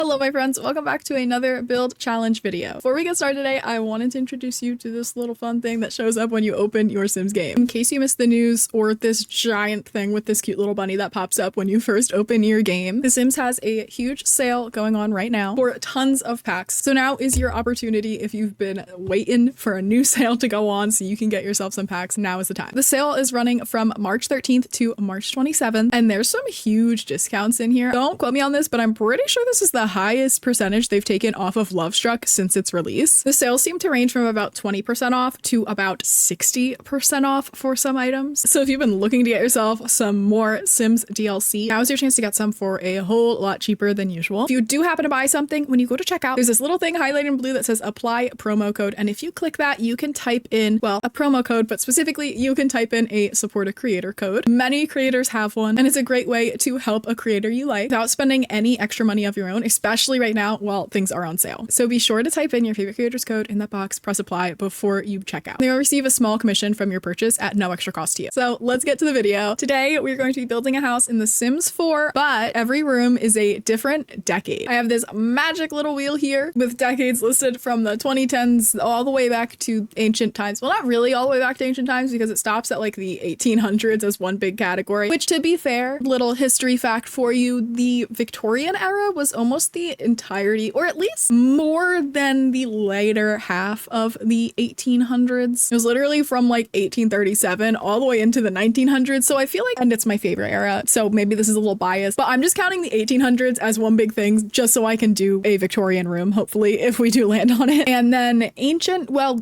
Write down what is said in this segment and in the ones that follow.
Hello my friends, welcome back to another build challenge video. Before we get started today, I wanted to introduce you to this little fun thing that shows up when you open your Sims game. In case you missed the news or this giant thing with this cute little bunny that pops up when you first open your game, The Sims has a huge sale going on right now for tons of packs. So now is your opportunity. If you've been waiting for a new sale to go on so you can get yourself some packs, now is the time. The sale is running from March 13th to March 27th, and there's some huge discounts in here. Don't quote me on this, but I'm pretty sure this is the highest percentage they've taken off of Lovestruck since its release. The sales seem to range from about 20% off to about 60% off for some items. So if you've been looking to get yourself some more Sims DLC, now's your chance to get some for a whole lot cheaper than usual. If you do happen to buy something, when you go to checkout, there's this little thing highlighted in blue that says apply promo code. And if you click that, you can type in, well, a promo code, but specifically you can type in a support a creator code. Many creators have one, and it's a great way to help a creator you like without spending any extra money of your own, especially right now while things are on sale. So be sure to type in your favorite creator's code in that box, press apply before you check out. They will receive a small commission from your purchase at no extra cost to you. So let's get to the video. Today, we're going to be building a house in The Sims 4, but every room is a different decade. I have this magic little wheel here with decades listed from the 2010s all the way back to ancient times. Well, not really all the way back to ancient times because it stops at like the 1800s as one big category, which to be fair, little history fact for you, the Victorian era was almost the entirety, or at least more than the later half of the 1800s. It was literally from like 1837 all the way into the 1900s. So I feel like, and it's my favorite era, so maybe this is a little biased, but I'm just counting the 1800s as one big thing just so I can do a Victorian room, hopefully, if we do land on it. And then ancient, well,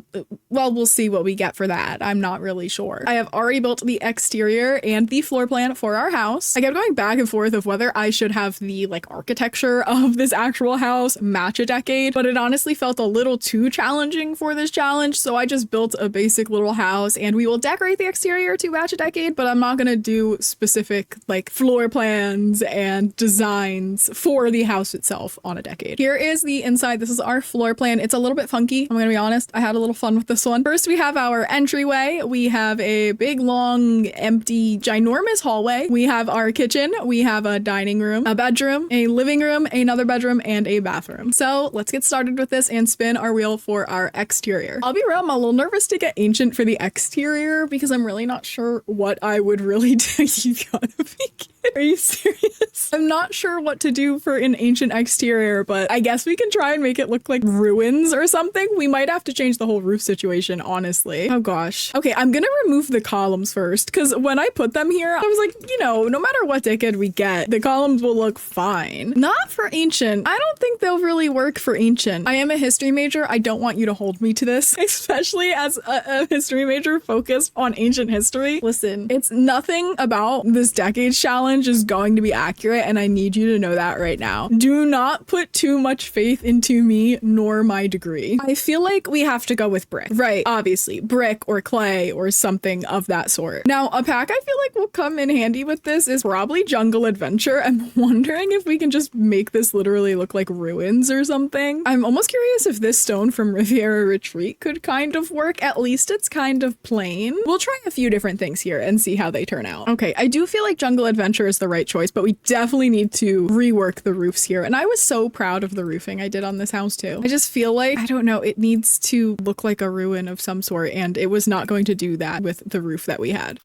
we'll see what we get for that. I'm not really sure. I have already built the exterior and the floor plan for our house. I kept going back and forth of whether I should have the like architecture of this actual house match a decade, but it honestly felt a little too challenging for this challenge. So I just built a basic little house, and we will decorate the exterior to match a decade, but I'm not going to do specific like floor plans and designs for the house itself on a decade. Here is the inside. This is our floor plan. It's a little bit funky. I'm going to be honest. I had a little fun with this one. First, we have our entryway. We have a big, long, empty, ginormous hallway. We have our kitchen. We have a dining room, a bedroom, a living room, another bedroom, and a bathroom. So let's get started with this and spin our wheel for our exterior. I'll be real, I'm a little nervous to get ancient for the exterior because I'm really not sure what I would really do. You gotta be kidding. Are you serious? I'm not sure what to do for an ancient exterior, but I guess we can try and make it look like ruins or something. We might have to change the whole roof situation, honestly. Oh gosh. Okay, I'm gonna remove the columns first because when I put them here, I was like, you know, no matter what decade we get, the columns will look fine. Not for ancient. I don't think they'll really work for ancient. I am a history major. I don't want you to hold me to this, especially as a history major focused on ancient history. Listen, it's nothing about this decade challenge is going to be accurate, and I need you to know that right now. Do not put too much faith into me nor my degree. I feel like we have to go with brick. Right, obviously. Brick or clay or something of that sort. Now, a pack I feel like will come in handy with this is probably Jungle Adventure. I'm wondering if we can just make this literally look like ruins or something. I'm almost curious if this stone from Riviera Retreat could kind of work. At least it's kind of plain. We'll try a few different things here and see how they turn out. Okay, I do feel like Jungle Adventure is the right choice, but we definitely need to rework the roofs here. And I was so proud of the roofing I did on this house too. I just feel like, I don't know, it needs to look like a ruin of some sort, and it was not going to do that with the roof that we had.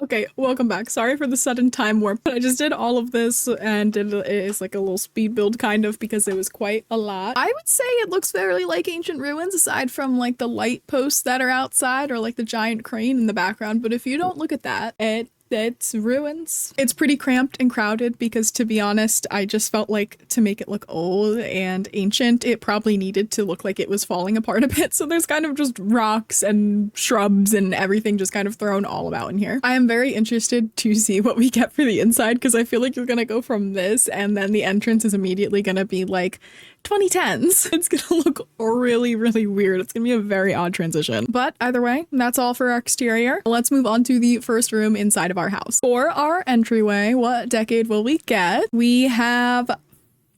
Okay, welcome back. Sorry for the sudden time warp, but I just did all of this and it is like a little speed build kind of because it was quite a lot. I would say it looks fairly like ancient ruins aside from like the light posts that are outside or like the giant crane in the background, but if you don't look at that, it it's ruins. It's pretty cramped and crowded because, to be honest, I just felt like to make it look old and ancient, it probably needed to look like it was falling apart a bit. So there's kind of just rocks and shrubs and everything just kind of thrown all about in here. I am very interested to see what we get for the inside because I feel like you're gonna go from this and then the entrance is immediately gonna be like 2010s. It's gonna look really, really weird. It's gonna be a very odd transition. But either way, that's all for our exterior. Let's move on to the first room inside of our house. For our entryway, what decade will we get? We have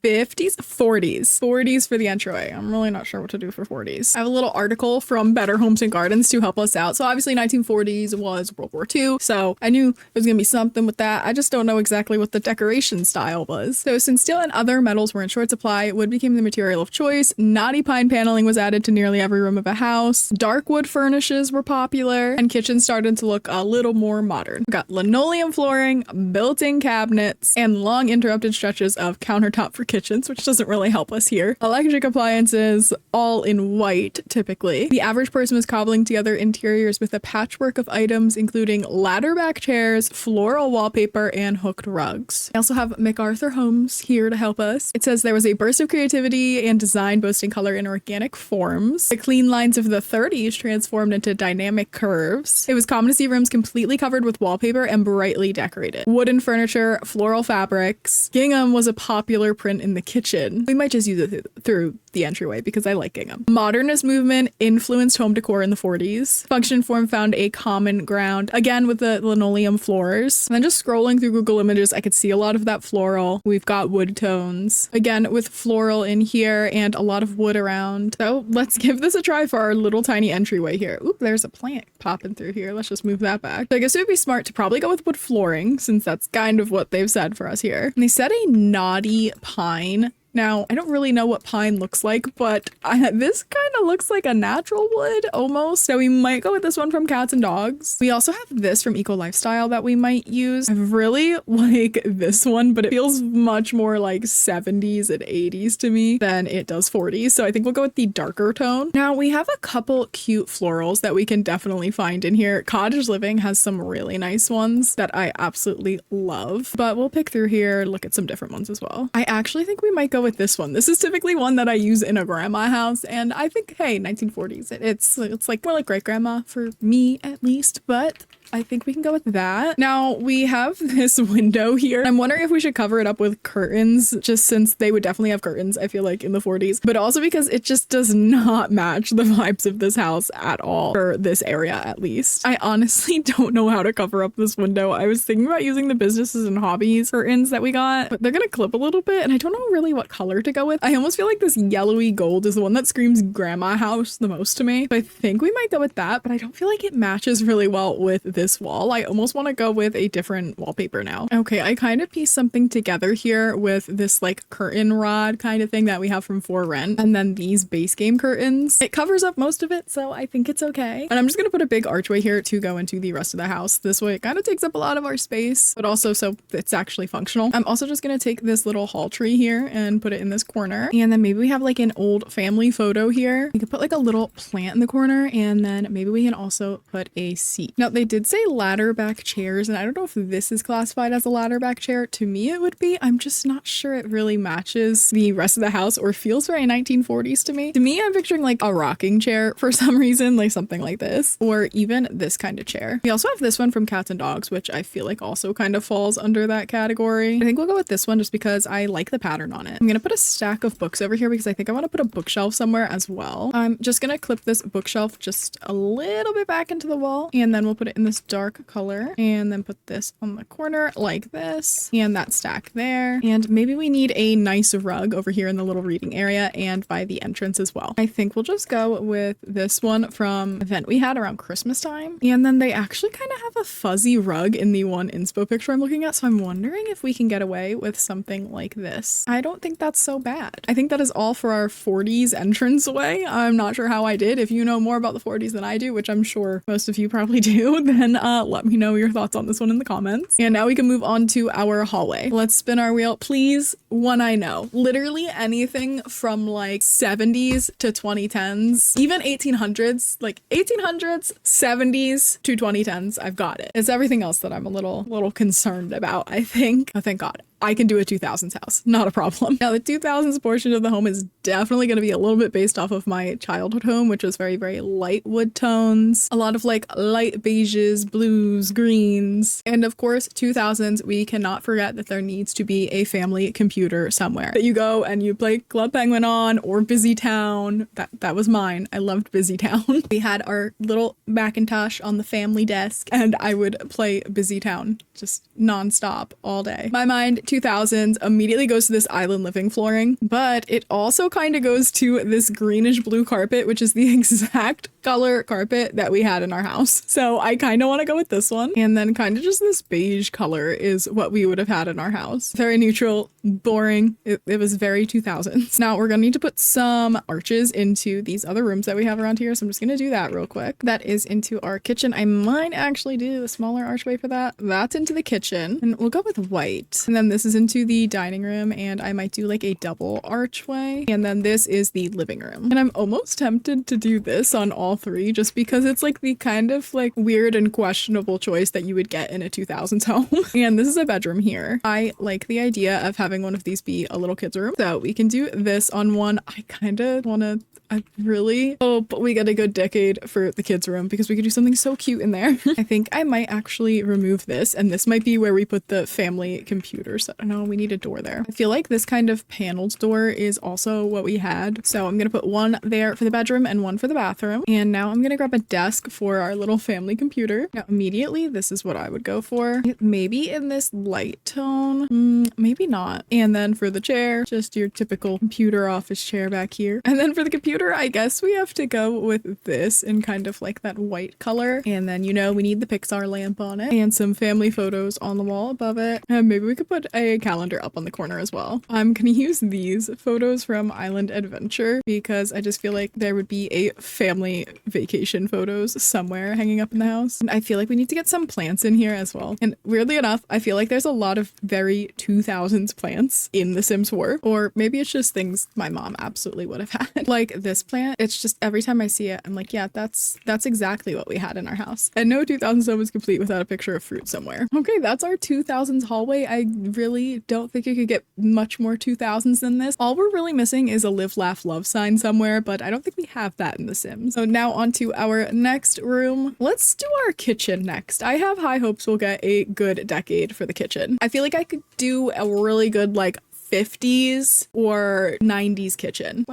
50s, 40s for the entryway. I'm really not sure what to do for 40s. I have a little article from Better Homes and Gardens to help us out. So obviously 1940s was World War II. So I knew there was gonna be something with that. I just don't know exactly what the decoration style was. So since steel and other metals were in short supply, wood became the material of choice. Knotty pine paneling was added to nearly every room of a house. Dark wood furnishes were popular and kitchens started to look a little more modern. We got linoleum flooring, built-in cabinets, and long interrupted stretches of countertop for kitchens, which doesn't really help us here. Electric appliances, all in white, typically. The average person was cobbling together interiors with a patchwork of items, including ladder back chairs, floral wallpaper, and hooked rugs. I also have MacArthur Homes here to help us. It says there was a burst of creativity and design boasting color in organic forms. The clean lines of the 30s transformed into dynamic curves. It was common to see rooms completely covered with wallpaper and brightly decorated. Wooden furniture, floral fabrics. Gingham was a popular print in the kitchen. We might just use it through the entryway because I like gingham. Modernist movement influenced home decor in the 40s. Function form found a common ground, again with the linoleum floors. And then just scrolling through Google Images, I could see a lot of that floral. We've got wood tones, again with floral in here and a lot of wood around. So let's give this a try for our little tiny entryway here. Oop, there's a plant popping through here. Let's just move that back. So I guess it would be smart to probably go with wood flooring since that's kind of what they've said for us here. And they said a knotty pine. Now, I don't really know what pine looks like, but this kind of looks like a natural wood almost. So we might go with this one from Cats and Dogs. We also have this from Eco Lifestyle that we might use. I really like this one, but it feels much more like 70s and 80s to me than it does 40s. So I think we'll go with the darker tone. Now we have a couple cute florals that we can definitely find in here. Cottage Living has some really nice ones that I absolutely love, but we'll pick through here, look at some different ones as well. I actually think we might go with this one. This is typically one that I use in a grandma house, and I think, hey, 1940s, it's like more like great grandma for me at least, but I think we can go with that. Now we have this window here. I'm wondering if we should cover it up with curtains, just since they would definitely have curtains, I feel like, in the 40s, but also because it just does not match the vibes of this house at all, for this area at least. I honestly don't know how to cover up this window. I was thinking about using the businesses and hobbies curtains that we got, but they're gonna clip a little bit, and I don't know really what color to go with. I almost feel like this yellowy gold is the one that screams grandma house the most to me. So I think we might go with that, but I don't feel like it matches really well with this wall. I almost want to go with a different wallpaper now. Okay, I kind of pieced something together here with this like curtain rod kind of thing that we have from For Rent, and then these base game curtains. It covers up most of it, so I think it's okay. And I'm just gonna put a big archway here to go into the rest of the house. This way it kind of takes up a lot of our space, but also so it's actually functional. I'm also just gonna take this little hall tree here and put it in this corner, and then maybe we have like an old family photo here. We could put like a little plant in the corner, and then maybe we can also put a seat. Now they did say ladder back chairs, and I don't know if this is classified as a ladder back chair. To me it would be. I'm just not sure it really matches the rest of the house or feels very 1940s to me. To me, I'm picturing like a rocking chair for some reason, like something like this, or even this kind of chair. We also have this one from Cats and Dogs, which I feel like also kind of falls under that category. I think we'll go with this one just because I like the pattern on it. I'm gonna put a stack of books over here because I think I want to put a bookshelf somewhere as well. I'm just gonna clip this bookshelf just a little bit back into the wall, and then we'll put it in this dark color, and then put this on the corner like this, and that stack there. And maybe we need a nice rug over here in the little reading area and by the entrance as well. I think we'll just go with this one from an event we had around Christmas time. And then they actually kind of have a fuzzy rug in the one inspo picture I'm looking at, so I'm wondering if we can get away with something like this. I don't think that's so bad. I think that is all for our 40s entranceway. I'm not sure how I did. If you know more about the 40s than I do, which I'm sure most of you probably do, then then let me know your thoughts on this one in the comments. And now we can move on to our hallway. Let's spin our wheel. Please, one I know. Literally anything from like 70s to 2010s, even 1800s, like 1800s, 70s to 2010s. I've got it. It's everything else that I'm a little concerned about, I think. Oh, thank God. I can do a 2000s house, not a problem. Now the 2000s portion of the home is definitely going to be a little bit based off of my childhood home, which was very, very light wood tones, a lot of like light beiges, blues, greens. And of course, 2000s, we cannot forget that there needs to be a family computer somewhere that you go and you play Club Penguin on, or Busy Town. That was mine. I loved Busy Town. We had our little Macintosh on the family desk and I would play Busy Town just nonstop all day. My mind, 2000s immediately goes to this island living flooring, but it also kind of goes to this greenish blue carpet, which is the exact color carpet that we had in our house. So I kind of want to go with this one. And then kind of just this beige color is what we would have had in our house. Very neutral, boring. It was very 2000s. Now we're going to need to put some arches into these other rooms that we have around here. So I'm just going to do that real quick. That is into our kitchen. I might actually do a smaller archway for that. That's into the kitchen and we'll go with white. And then this is into the dining room and I might do like a double archway. And then this is the living room. And I'm almost tempted to do this on all three just because it's like the kind of like weird and questionable choice that you would get in a 2000s home. And this is a bedroom here. I like the idea of having one of these be a little kid's room. So we can do this on one. I kind of want to I really hope we get a good decade for the kids' room because we could do something so cute in there. I think I might actually remove this and this might be where we put the family computers. I don't know, we need a door there. I feel like this kind of paneled door is also what we had. So I'm gonna put one there for the bedroom and one for the bathroom. And now I'm gonna grab a desk for our little family computer. Now immediately, this is what I would go for. Maybe in this light tone, maybe not. And then for the chair, just your typical computer office chair back here. And then for the computer, I guess we have to go with this in kind of like that white color. And then, you know, we need the Pixar lamp on it and some family photos on the wall above it. And maybe we could put a calendar up on the corner as well. I'm gonna use these photos from Island Adventure because I just feel like there would be a family vacation photos somewhere hanging up in the house. And I feel like we need to get some plants in here as well. And weirdly enough, I feel like there's a lot of very 2000s plants in The Sims 4, or maybe it's just things my mom absolutely would have had. Like this plant, it's just every time I see it, I'm like, yeah, that's exactly what we had in our house. And no 2000s home is complete without a picture of fruit somewhere. Okay, that's our 2000s hallway. I really don't think you could get much more 2000s than this. All we're really missing is a live, laugh, love sign somewhere, but I don't think we have that in The Sims. So now on to our next room. Let's do our kitchen next. I have high hopes we'll get a good decade for the kitchen. I feel like I could do a really good like 50s or 90s kitchen.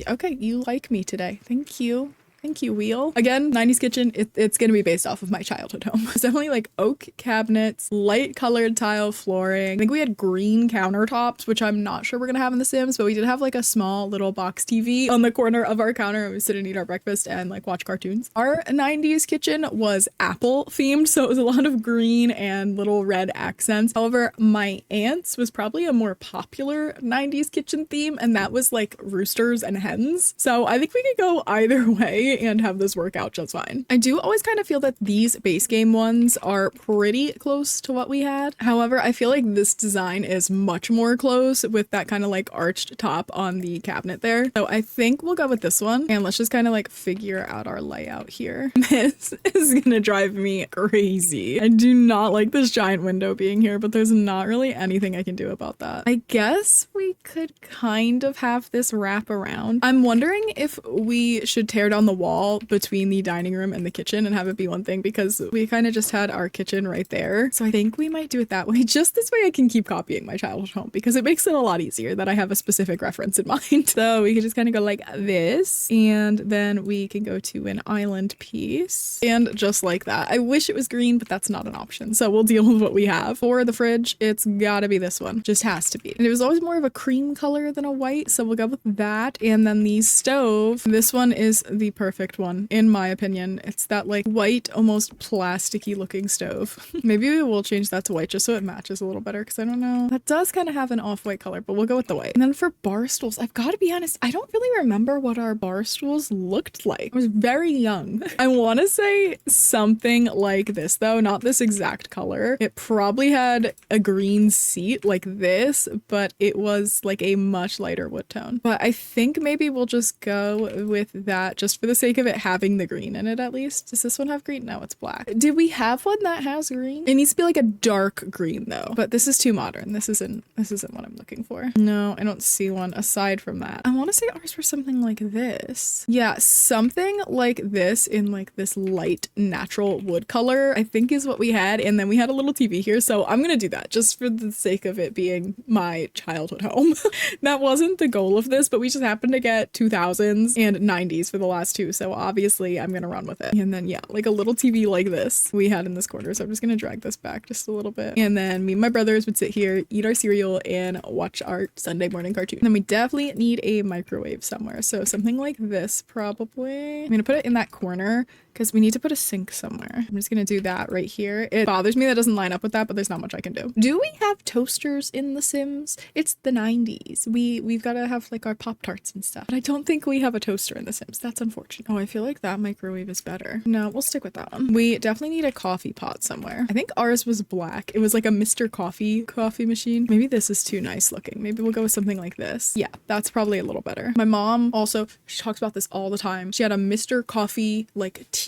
Okay, you like me today. Thank you. Thank you, wheel. Again, 90s kitchen, it's going to be based off of my childhood home. It's definitely like oak cabinets, light colored tile flooring. I think we had green countertops, which I'm not sure we're going to have in The Sims, but we did have like a small little box TV on the corner of our counter. And we sit and eat our breakfast and like watch cartoons. Our 90s kitchen was apple themed, so it was a lot of green and little red accents. However, my aunt's was probably a more popular 90s kitchen theme, and that was like roosters and hens. So I think we could go either way and have this work out just fine. I do always kind of feel that these base game ones are pretty close to what we had. However, I feel like this design is much more close with that kind of like arched top on the cabinet there. So I think we'll go with this one and let's just kind of like figure out our layout here. This is gonna drive me crazy. I do not like this giant window being here, but there's not really anything I can do about that. I guess we could kind of have this wrap around. I'm wondering if we should tear down the wall between the dining room and the kitchen and have it be one thing because we kind of just had our kitchen right there. So I think we might do it that way. Just this way I can keep copying my childhood home because it makes it a lot easier that I have a specific reference in mind. So we could just kind of go like this and then we can go to an island piece and just like that. I wish it was green, but that's not an option. So we'll deal with what we have. For the fridge, it's gotta be this one. Just has to be. And it was always more of a cream color than a white. So we'll go with that. And then the stove, this one is the perfect perfect one, in my opinion. It's that like white, almost plasticky looking stove. Maybe we will change that to white just so it matches a little better, because I don't know. That does kind of have an off-white color, but we'll go with the white. And then for bar stools, I've got to be honest, I don't really remember what our bar stools looked like. I was very young. I want to say something like this though, not this exact color. It probably had a green seat like this, but it was like a much lighter wood tone. But I think maybe we'll just go with that just for the sake of it having the green in it at least. Does this one have green? No, it's black. Did we have one that has green? It needs to be like a dark green though, but this is too modern. This isn't what I'm looking for. No, I don't see one aside from that. I want to say ours were something like this. Yeah, something like this in like this light natural wood color, I think is what we had. And then we had a little TV here. So I'm going to do that just for the sake of it being my childhood home. That wasn't the goal of this, but we just happened to get 2000s and 90s for the last two. So obviously I'm going to run with it. And then yeah, like a little TV like this we had in this corner. So I'm just going to drag this back just a little bit. And then me and my brothers would sit here, eat our cereal and watch our Sunday morning cartoon. And then we definitely need a microwave somewhere. So something like this probably. I'm going to put it in that corner because we need to put a sink somewhere. I'm just gonna do that right here. It bothers me that doesn't line up with that, but there's not much I can do. Do we have toasters in The Sims? It's the 90s. We've got to have like our Pop-Tarts and stuff. But I don't think we have a toaster in The Sims. That's unfortunate. Oh, I feel like that microwave is better. No, we'll stick with that one. We definitely need a coffee pot somewhere. I think ours was black. It was like a Mr. Coffee machine. Maybe this is too nice looking. Maybe we'll go with something like this. Yeah, that's probably a little better. My mom also, she talks about this all the time. She had a Mr. Coffee like tea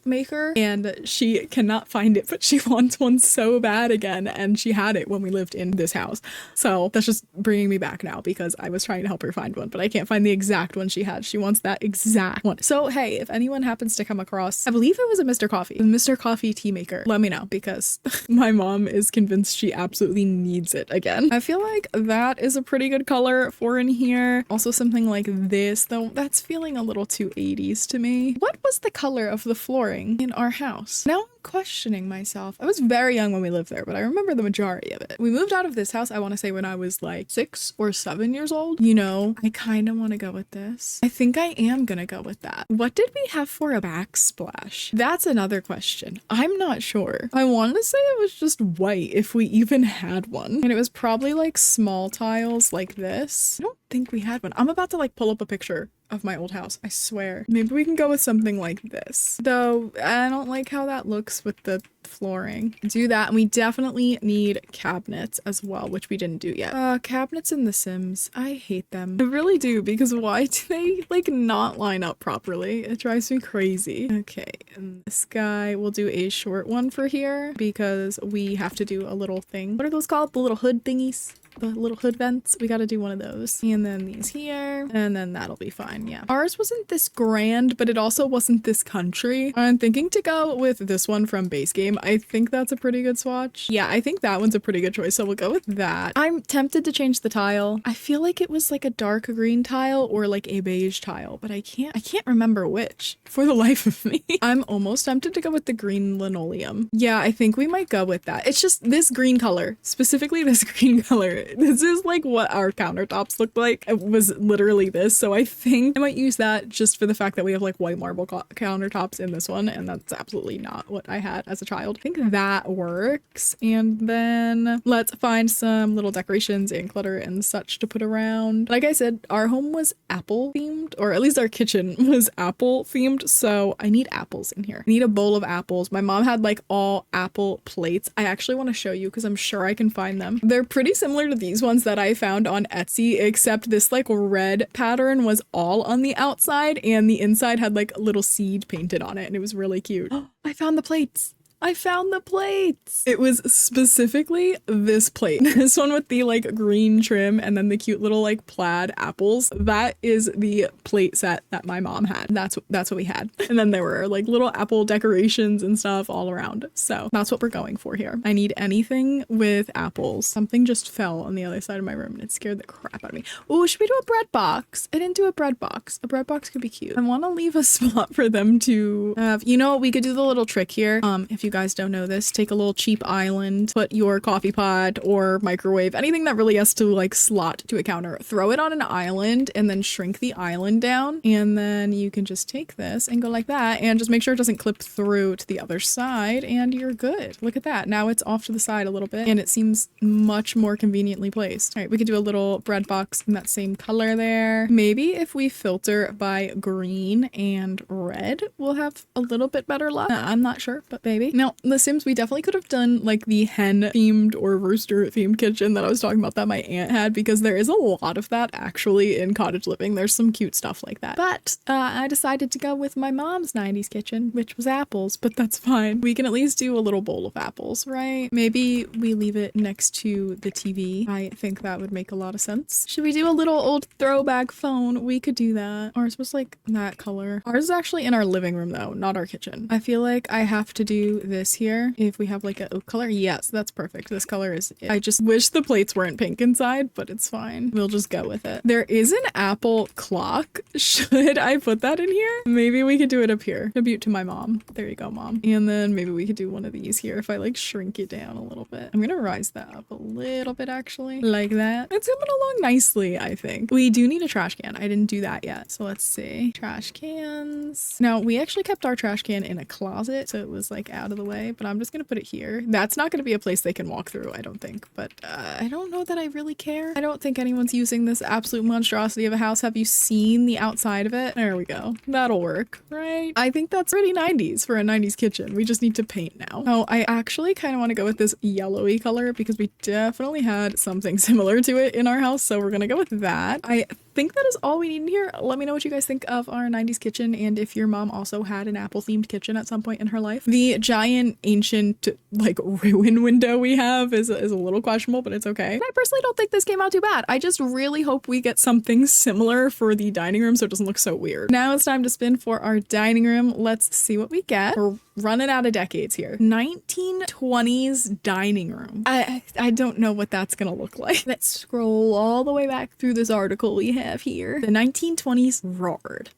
maker and she cannot find it, but she wants one so bad again, and she had it when we lived in this house. So that's just bringing me back now because I was trying to help her find one, but I can't find the exact one she had. She wants that exact one. So hey, if anyone happens to come across, I believe it was a Mr. Coffee tea maker, let me know because my mom is convinced she absolutely needs it again. I feel like that is a pretty good color for in here. Also something like this though, that's feeling a little too 80s to me. What was the color of the flooring in our house? Now I'm questioning myself. I was very young when we lived there, but I remember the majority of it. We moved out of this house, I want to say when I was like 6 or 7 years old. You know, I kind of want to go with this. I think I am gonna go with that. What did we have for a backsplash? That's another question. I'm not sure. I want to say it was just white if we even had one. And it was probably like small tiles like this. I don't think we had one. I'm about to like pull up a picture of my old house, I swear. Maybe we can go with something like this. Though I don't like how that looks with the flooring. Do that, and we definitely need cabinets as well, which we didn't do yet. Cabinets in The Sims, I hate them. I really do, because why do they like not line up properly? It drives me crazy. Okay, and this guy, we'll do a short one for here because we have to do a little thing. What are those called? The little hood thingies? The little hood vents. We got to do one of those. And then these here, and then that'll be fine. Yeah, ours wasn't this grand, but it also wasn't this country. I'm thinking to go with this one from base game. I think that's a pretty good swatch. Yeah, I think that one's a pretty good choice, so we'll go with that. I'm tempted to change the tile. I feel like it was like a dark green tile or like a beige tile, but I can't remember which for the life of me. I'm almost tempted to go with the green linoleum. Yeah, I think we might go with that. It's just this green color, specifically this green color. This is like what our countertops looked like. It was literally this. So I think I might use that just for the fact that we have like white marble countertops in this one. And that's absolutely not what I had as a child. I think that works. And then let's find some little decorations and clutter and such to put around. Like I said, our home was apple themed, or at least our kitchen was apple themed. So I need apples in here. I need a bowl of apples. My mom had like all apple plates. I actually want to show you because I'm sure I can find them. They're pretty similar to these ones that I found on Etsy, except this like red pattern was all on the outside and the inside had like a little seed painted on it, and it was really cute. I found the plates. I found the plates. It was specifically this plate. This one with the like green trim and then the cute little like plaid apples. That is the plate set that my mom had. That's what we had. And then there were like little apple decorations and stuff all around. So that's what we're going for here. I need anything with apples. Something just fell on the other side of my room and it scared the crap out of me. Oh, should we do a bread box? I didn't do a bread box. A bread box could be cute. I want to leave a spot for them to have, you know, we could do the little trick here. If you guys don't know this, take a little cheap island, put your coffee pot or microwave, anything that really has to like slot to a counter, throw it on an island and then shrink the island down. And then you can just take this and go like that and just make sure it doesn't clip through to the other side and you're good. Look at that. Now it's off to the side a little bit and it seems much more conveniently placed. All right, we could do a little bread box in that same color there. Maybe if we filter by green and red, we'll have a little bit better luck. I'm not sure, but maybe. Now, The Sims, we definitely could have done like the hen themed or rooster themed kitchen that I was talking about that my aunt had, because there is a lot of that actually in cottage living. There's some cute stuff like that. But I decided to go with my mom's 90s kitchen, which was apples, but that's fine. We can at least do a little bowl of apples, right? Maybe we leave it next to the TV. I think that would make a lot of sense. Should we do a little old throwback phone? We could do that. Or it's supposed like that color. Ours is actually in our living room though, not our kitchen. I feel like I have to do this here. If we have like a oak color, yes, that's perfect. This color is it. I just wish the plates weren't pink inside, but it's fine. We'll just go with it. There is an apple clock. Should I put that in here? Maybe we could do it up here. Tribute to my mom. There you go, mom. And then maybe we could do one of these here if I like shrink it down a little bit. I'm gonna rise that up a little bit actually, like that. It's coming along nicely, I think. We do need a trash can. I didn't do that yet. So let's see. Trash cans. Now, we actually kept our trash can in a closet, so it was like out of the way, but I'm just gonna put it here. That's not gonna be a place they can walk through, I don't think, but I don't know that I really care. I don't think anyone's using this absolute monstrosity of a house. Have you seen the outside of it? There we go. That'll work, right? I think that's pretty 90s for a 90s kitchen. We just need to paint now. Oh, I actually kind of want to go with this yellowy color because we definitely had something similar to it in our house, so we're gonna go with that. I think that is all we need in here. Let me know what you guys think of our 90s kitchen and if your mom also had an apple themed kitchen at some point in her life. The giant ancient like ruin window we have is a little questionable, but it's okay. I personally don't think this came out too bad. I just really hope we get something similar for the dining room so it doesn't look so weird. Now it's time to spin for our dining room. Let's see what we get. We're running out of decades here. 1920s dining room. I don't know what that's gonna look like. Let's scroll all the way back through this article we have here. The 1920s roared.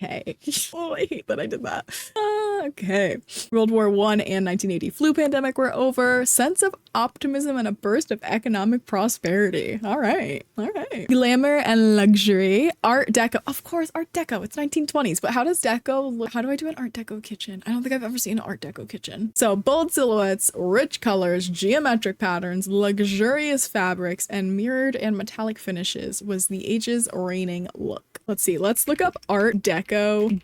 Okay. Oh, I hate that I did that. Okay. World War I and 1980 flu pandemic were over. Sense of optimism and a burst of economic prosperity. All right. All right. Glamour and luxury. Art Deco. Of course, Art Deco. It's 1920s. But how does Deco look? How do I do an Art Deco kitchen? I don't think I've ever seen an Art Deco kitchen. So bold silhouettes, rich colors, geometric patterns, luxurious fabrics, and mirrored and metallic finishes was the age's reigning look. Let's see. Let's look up Art Deco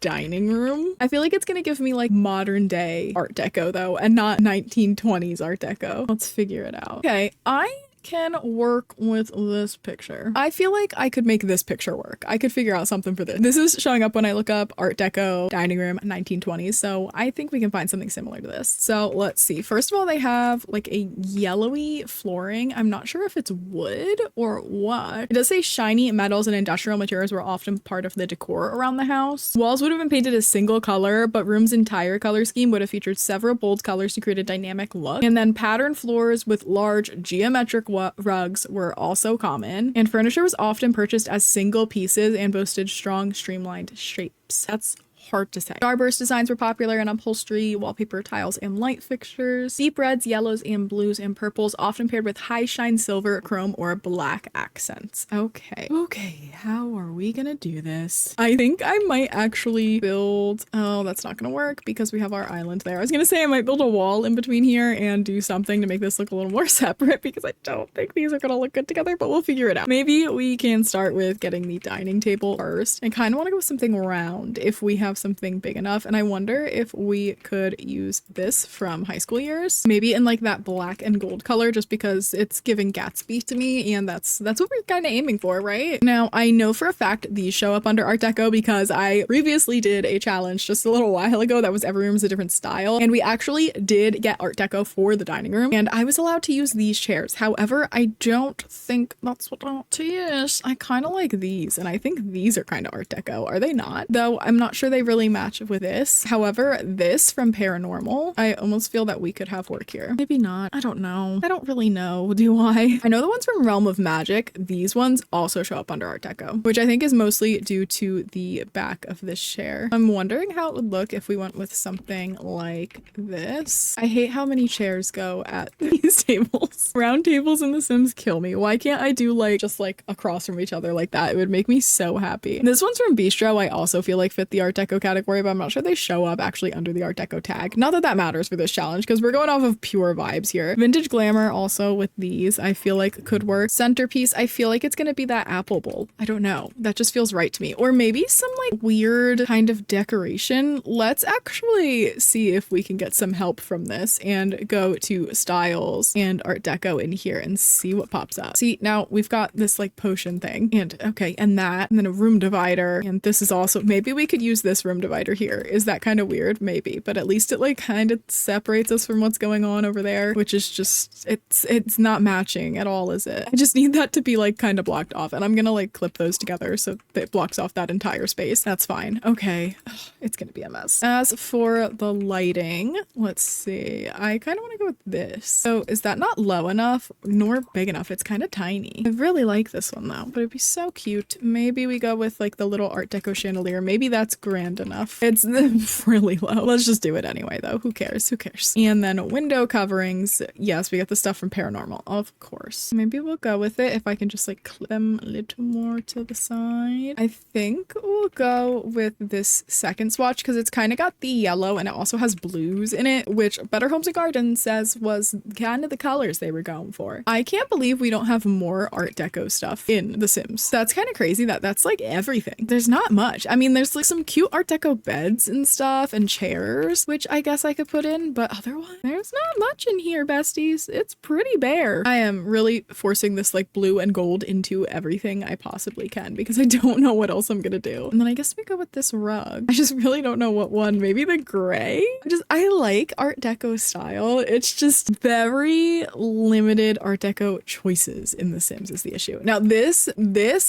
dining room. I feel like it's gonna give me like modern day Art Deco though, and not 1920s Art Deco. Let's figure it out. Okay, I can work with this picture. I feel like I could make this picture work. I could figure out something for this. This is showing up when I look up Art Deco dining room 1920s, so I think we can find something similar to this. So let's see. First of all, they have like a yellowy flooring. I'm not sure if it's wood or what. It does say shiny metals and industrial materials were often part of the decor around the house. Walls would have been painted a single color, but room's entire color scheme would have featured several bold colors to create a dynamic look. And then patterned floors with large geometric rugs were also common, and furniture was often purchased as single pieces and boasted strong, streamlined shapes. That's hard to say. Starburst designs were popular in upholstery, wallpaper, tiles, and light fixtures. Deep reds, yellows, and blues and purples, often paired with high shine silver, chrome, or black accents. Okay. Okay, how are we gonna do this? I think I might actually build... Oh, that's not gonna work because we have our island there. I was gonna say I might build a wall in between here and do something to make this look a little more separate because I don't think these are gonna look good together, but we'll figure it out. Maybe we can start with getting the dining table first. I kind of want to go with something round if we have something big enough, and I wonder if we could use this from high school years, maybe in like that black and gold color, just because it's giving Gatsby to me, and that's what we're kind of aiming for, right? Now, I know for a fact these show up under Art Deco because I previously did a challenge just a little while ago that was every room is a different style, and we actually did get Art Deco for the dining room, and I was allowed to use these chairs. However, I don't think that's what I want to use. I kind of like these, and I think these are kind of Art Deco. Are they not? Though I'm not sure they they really match with this. However, this from Paranormal, I almost feel that we could have work here. Maybe not. I don't know. I don't really know, do I? I know the ones from Realm of Magic, these ones also show up under Art Deco, which I think is mostly due to the back of this chair. I'm wondering how it would look if we went with something like this. I hate how many chairs go at these tables. Round tables in The Sims kill me. Why can't I do like just like across from each other like that? It would make me so happy. This one's from Bistro. I also feel like fit the Art Deco category, but I'm not sure they show up actually under the Art Deco tag. Not that that matters for this challenge because we're going off of pure vibes here. Vintage Glamour also with these I feel like could work. Centerpiece, I feel like it's gonna be that apple bowl. I don't know. That just feels right to me. Or maybe some like weird kind of decoration. Let's actually see if we can get some help from this and go to styles and Art Deco in here and see what pops up. See, now we've got this like potion thing and okay, and that, and then a room divider. And this is also, maybe we could use this room divider here. Is that kind of weird? Maybe, but at least it like kind of separates us from what's going on over there, which is just, it's not matching at all, is it? I just need that to be like kind of blocked off, and I'm gonna like clip those together so that it blocks off that entire space. That's fine. Okay. Ugh, it's gonna be a mess. As for the lighting, let's see. I kind of want to go with this. So is that not low enough nor big enough? It's kind of tiny. I really like this one though, but it'd be so cute. Maybe we go with like the little Art Deco chandelier. Maybe that's grand enough. It's really low. Let's just do it anyway though. Who cares? Who cares? And then window coverings. Yes, we got the stuff from Paranormal, of course. Maybe we'll go with it if I can just like clip them a little more to the side. I think we'll go with this second swatch because it's kind of got the yellow and it also has blues in it, which Better Homes and Gardens says was kind of the colors they were going for. I can't believe we don't have more Art Deco stuff in The Sims. That's kind of crazy that that's like everything. There's not much. I mean, there's like some cute Art Deco beds and stuff and chairs, which I guess I could put in, but otherwise, there's not much in here, besties. It's pretty bare. I am really forcing this like blue and gold into everything I possibly can because I don't know what else I'm gonna do. And then I guess we go with this rug. I just really don't know what one. Maybe the gray? I like Art Deco style. It's just very limited Art Deco choices in The Sims is the issue. Now this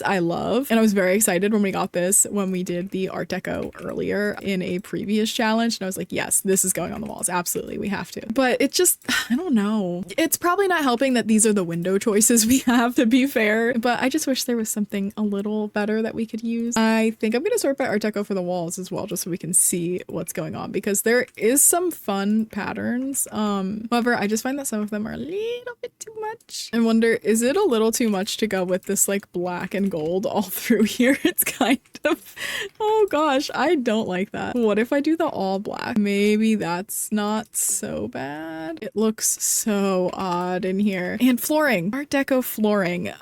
I love, and I was very excited when we got this when we did the Art Deco earlier in a previous challenge, and I was like, yes, this is going on the walls. Absolutely, we have to. But it just, I don't know. It's probably not helping that these are the window choices we have, to be fair, but I just wish there was something a little better that we could use. I think I'm gonna sort by Art Deco for the walls as well, just so we can see what's going on, because there is some fun patterns. However, I just find that some of them are a little bit too much. I wonder, is it a little too much to go with this like black and gold all through here? It's kind of, oh gosh, I don't like that. What if I do the all black? Maybe that's not so bad. It looks so odd in here. And flooring, Art Deco flooring. If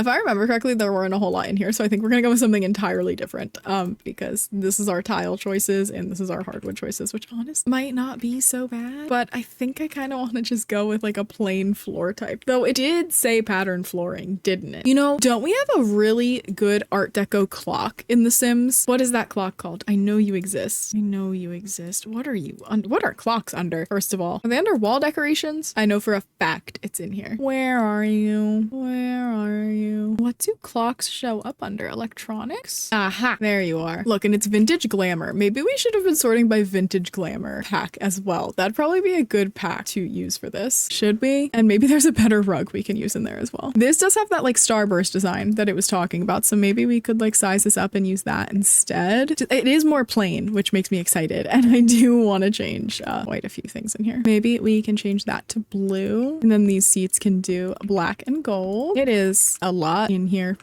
I remember correctly, there weren't a whole lot in here, so I think we're gonna go with something entirely different, because this is our tile choices and this is our hardwood choices, which honestly might not be so bad, but I think I kind of want to just go with like a plain floor type, though it did say pattern flooring, didn't it? You know, don't we have a really good Art Deco clock in The Sims? What is that clock called? I know you exist. I know you exist. What are you what are clocks under? First of all, are they under wall decorations? I know for a fact it's in here. Where are you? Where are you? What do clocks show up under? Electronics? Aha, there you are. Look, and it's vintage glamour. Maybe we should have been sorting by vintage glamour pack as well. That'd probably be a good pack to use for this. Should we? And maybe there's a better rug we can use in there as well. This does have that like starburst design that it was talking about, so maybe we could like size this up and use that instead. It is more plain, which makes me excited, and I do want to change quite a few things in here. Maybe we can change that to blue, and then these seats can do black and gold. It is a lot in here.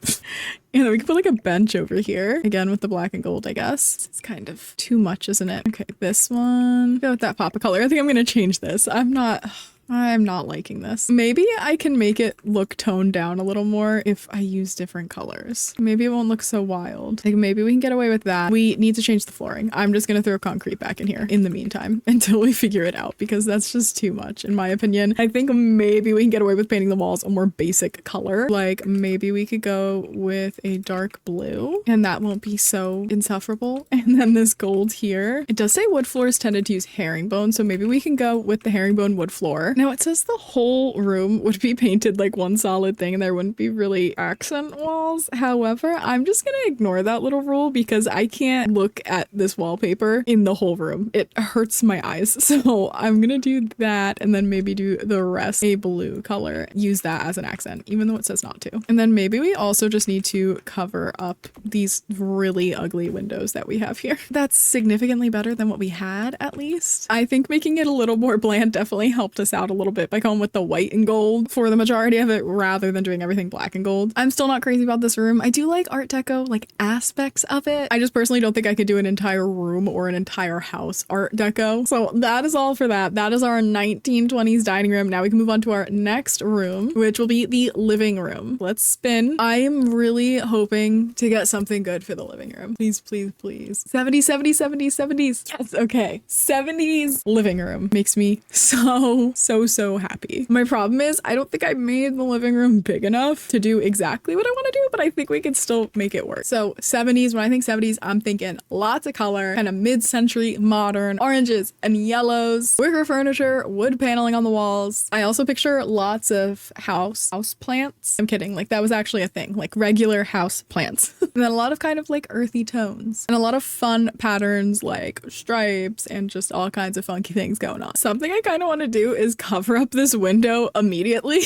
And then we can put like a bench over here again with the black and gold, I guess. It's kind of too much, isn't it? Okay, this one, go with that pop of color. I think I'm gonna change this. I'm not liking this. Maybe I can make it look toned down a little more if I use different colors. Maybe it won't look so wild. Like maybe we can get away with that. We need to change the flooring. I'm just gonna throw concrete back in here in the meantime until we figure it out, because that's just too much in my opinion. I think maybe we can get away with painting the walls a more basic color. Like maybe we could go with a dark blue and that won't be so insufferable. And then this gold here. It does say wood floors tended to use herringbone, so maybe we can go with the herringbone wood floor. Now it says the whole room would be painted like one solid thing and there wouldn't be really accent walls. However, I'm just gonna ignore that little rule because I can't look at this wallpaper in the whole room. It hurts my eyes. So I'm gonna do that and then maybe do the rest a blue color. Use that as an accent, even though it says not to. And then maybe we also just need to cover up these really ugly windows that we have here. That's significantly better than what we had, at least. I think making it a little more bland definitely helped us out a little bit by going with the white and gold for the majority of it rather than doing everything black and gold. I'm still not crazy about this room. I do like Art Deco, like aspects of it. I just personally don't think I could do an entire room or an entire house Art Deco. So that is all for that. That is our 1920s dining room. Now we can move on to our next room, which will be the living room. Let's spin. I am really hoping to get something good for the living room. Please, please, please. 70s, 70s, 70s, 70s. Yes, okay. 70s living room makes me so happy. My problem is I don't think I made the living room big enough to do exactly what I want to do, but I think we can still make it work. So 70s, when I think 70s, I'm thinking lots of color, kind of mid-century modern oranges and yellows, wicker furniture, wood paneling on the walls. I also picture lots of house plants. I'm kidding, like that was actually a thing, like regular house plants. And then a lot of kind of like earthy tones and a lot of fun patterns like stripes and just all kinds of funky things going on. Something I kind of want to do is cover up this window immediately.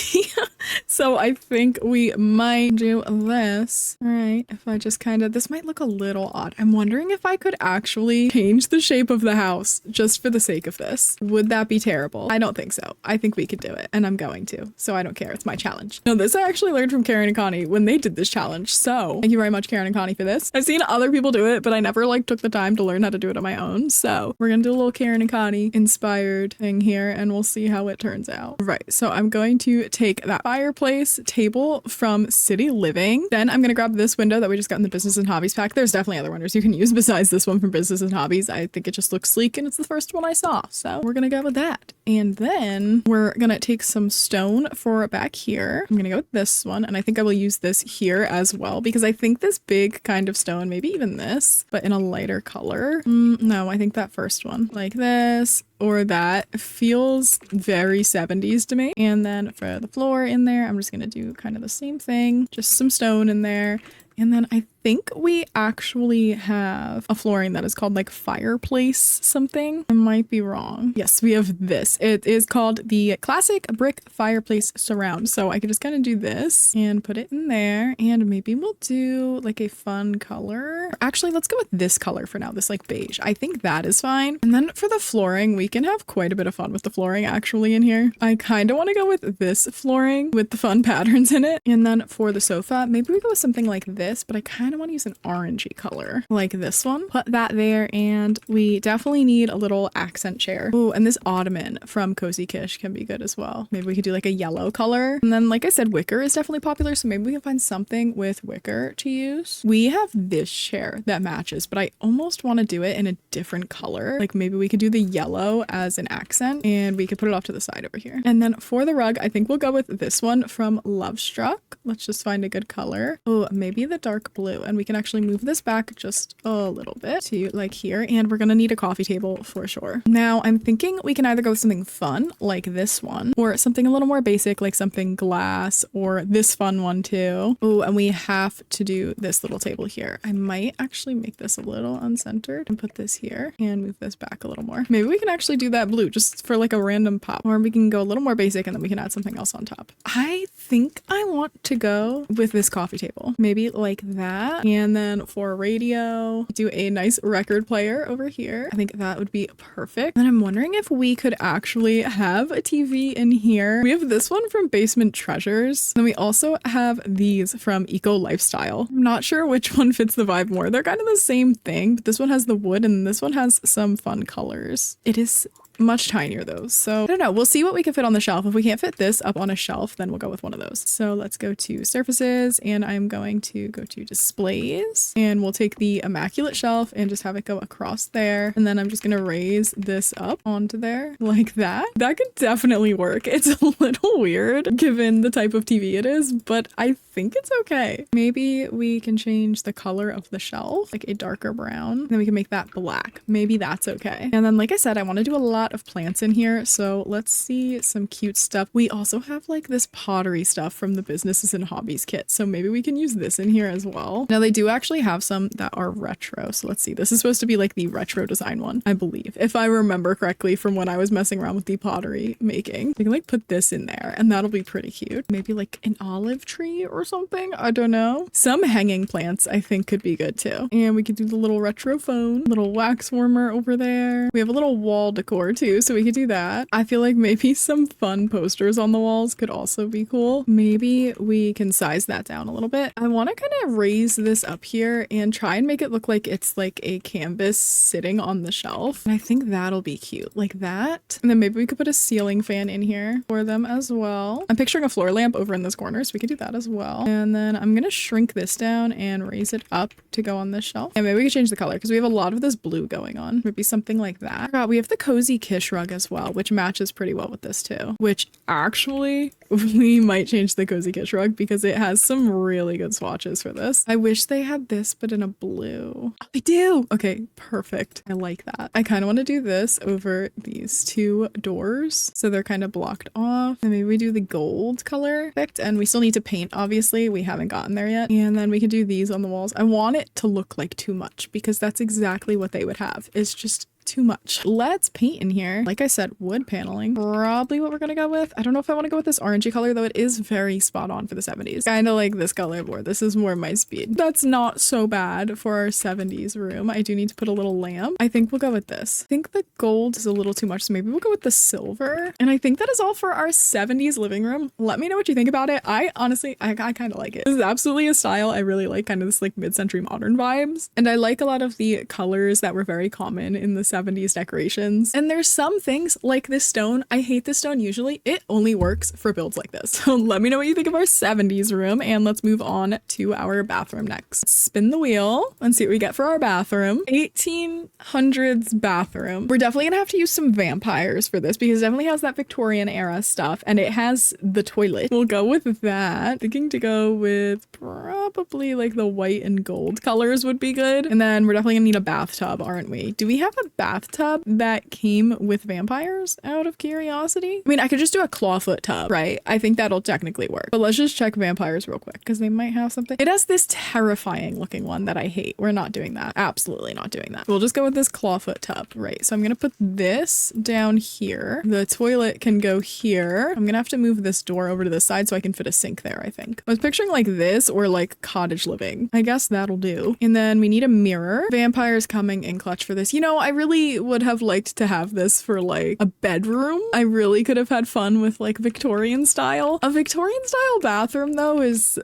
So I think we might do this. All right, if I just kind of, this might look a little odd. I'm wondering if I could actually change the shape of the house just for the sake of this. Would that be terrible? I don't think so. I think we could do it and I'm going to, so I don't care. It's my challenge. No, this I actually learned from Karen and Connie when they did this challenge. So thank you very much, Karen and Connie, for this. I've seen other people do it, but I never like took the time to learn how to do it on my own. So we're gonna do a little Karen and Connie inspired thing here and we'll see how it turns out. Right, so I'm going to take that fireplace table from City Living. Then I'm gonna grab this window that we just got in the Business and Hobbies pack. There's definitely other windows you can use besides this one from Business and Hobbies. I think it just looks sleek and it's the first one I saw. So we're gonna go with that. And then we're gonna take some stone for back here. I'm gonna go with this one and I think I will use this here as well because I think this big kind of stone, maybe even this, but in a lighter color. No, I think that first one, like this or that, feels very 70s to me. And then for the floor in there, I'm just gonna do kind of the same thing, just some stone in there. And then I think we actually have a flooring that is called like fireplace something. I might be wrong. Yes, we have this. It is called the Classic Brick Fireplace Surround. So I could just kind of do this and put it in there. And maybe we'll do like a fun color. Actually, let's go with this color for now, this like beige. I think that is fine. And then for the flooring, we can have quite a bit of fun with the flooring actually in here. I kind of want to go with this flooring with the fun patterns in it. And then for the sofa, maybe we go with something like this, but I kind of want to use an orangey color like this one. Put that there, and we definitely need a little accent chair. Oh, and this ottoman from Cozy Kish can be good as well. Maybe we could do like a yellow color. And then like I said, wicker is definitely popular, so maybe we can find something with wicker to use. We have this chair that matches, but I almost want to do it in a different color. Like maybe we could do the yellow as an accent and we could put it off to the side over here. And then for the rug, I think we'll go with this one from Love Struck. Let's just find a good color. Oh, maybe the dark blue, and we can actually move this back just a little bit to like here, and we're gonna need a coffee table for sure. Now I'm thinking we can either go with something fun like this one or something a little more basic like something glass or this fun one too. Oh, and we have to do this little table here. I might actually make this a little uncentered and put this here and move this back a little more. Maybe we can actually do that blue just for like a random pop, or we can go a little more basic and then we can add something else on top. I think I want to go with this coffee table, maybe like that. And then for radio, do a nice record player over here. I think that would be perfect. And I'm wondering if we could actually have a TV in here. We have this one from Basement Treasures. And we also have these from Eco Lifestyle. I'm not sure which one fits the vibe more. They're kind of the same thing, but this one has the wood and this one has some fun colors. It is much tinier though, so I don't know, we'll see what we can fit on the shelf. If we can't fit this up on a shelf, then we'll go with one of those. So let's go to surfaces, and I'm going to go to displays, and we'll take the immaculate shelf and just have it go across there, and then I'm just gonna raise this up onto there like that. That could definitely work. It's a little weird given the type of TV it is, but I think it's okay. Maybe we can change the color of the shelf, like a darker brown, then we can make that black. Maybe that's okay. And then like I said, I want to do a lot lot of plants in here. So let's see some cute stuff. We also have like this pottery stuff from the businesses and hobbies kit. So maybe we can use this in here as well. Now they do actually have some that are retro. So let's see. This is supposed to be like the retro design one, I believe, if I remember correctly from when I was messing around with the pottery making. I can like put this in there and that'll be pretty cute. Maybe like an olive tree or something. I don't know. Some hanging plants I think could be good too. And we could do the little retro phone, little wax warmer over there. We have a little wall decor too, so we could do that. I feel like maybe some fun posters on the walls could also be cool. Maybe we can size that down a little bit. I want to kind of raise this up here and try and make it look like it's like a canvas sitting on the shelf. And I think that'll be cute, like that. And then maybe we could put a ceiling fan in here for them as well. I'm picturing a floor lamp over in this corner, so we could do that as well. And then I'm gonna shrink this down and raise it up to go on this shelf. And maybe we could change the color because we have a lot of this blue going on. Maybe something like that. We have the cozy Kish rug as well, which matches pretty well with this too. Which actually we might change the cozy Kish rug because it has some really good swatches for this. I wish they had this, but in a blue. Oh, they do. Okay, perfect. I like that. I kind of want to do this over these two doors so they're kind of blocked off. And maybe we do the gold color. Perfect. And we still need to paint, obviously. We haven't gotten there yet. And then we can do these on the walls. I want it to look like too much because that's exactly what they would have. It's just too much. Let's paint in here. Like I said, wood paneling. Probably what we're gonna go with. I don't know if I want to go with this orangey color, though it is very spot on for the 70s. Kind of like this color more. This is more my speed. That's not so bad for our 70s room. I do need to put a little lamp. I think we'll go with this. I think the gold is a little too much, so maybe we'll go with the silver. And I think that is all for our 70s living room. Let me know what you think about it. I honestly, I kind of like it. This is absolutely a style I really like, kind of this like mid-century modern vibes. And I like a lot of the colors that were very common in the 70s decorations. And there's some things like this stone. I hate this stone usually. It only works for builds like this. So let me know what you think of our 70s room and let's move on to our bathroom next. Spin the wheel and see what we get for our bathroom. 1800s bathroom. We're definitely gonna have to use some vampires for this because it definitely has that Victorian era stuff and it has the toilet. We'll go with that. Thinking to go with probably like the white and gold colors would be good. And then we're definitely gonna need a bathtub, aren't we? Do we have a bathtub that came with vampires out of curiosity? I mean, I could just do a clawfoot tub, right? I think that'll technically work. But let's just check vampires real quick because they might have something. It has this terrifying looking one that I hate. We're not doing that. Absolutely not doing that. We'll just go with this clawfoot tub, right? So I'm gonna put this down here. The toilet can go here. I'm gonna have to move this door over to this side so I can fit a sink there, I think. I was picturing like this or like cottage living. I guess that'll do. And then we need a mirror. Vampires coming in clutch for this. You know, I really would have liked to have this for like a bedroom. I really could have had fun with like Victorian style. A Victorian style bathroom though is,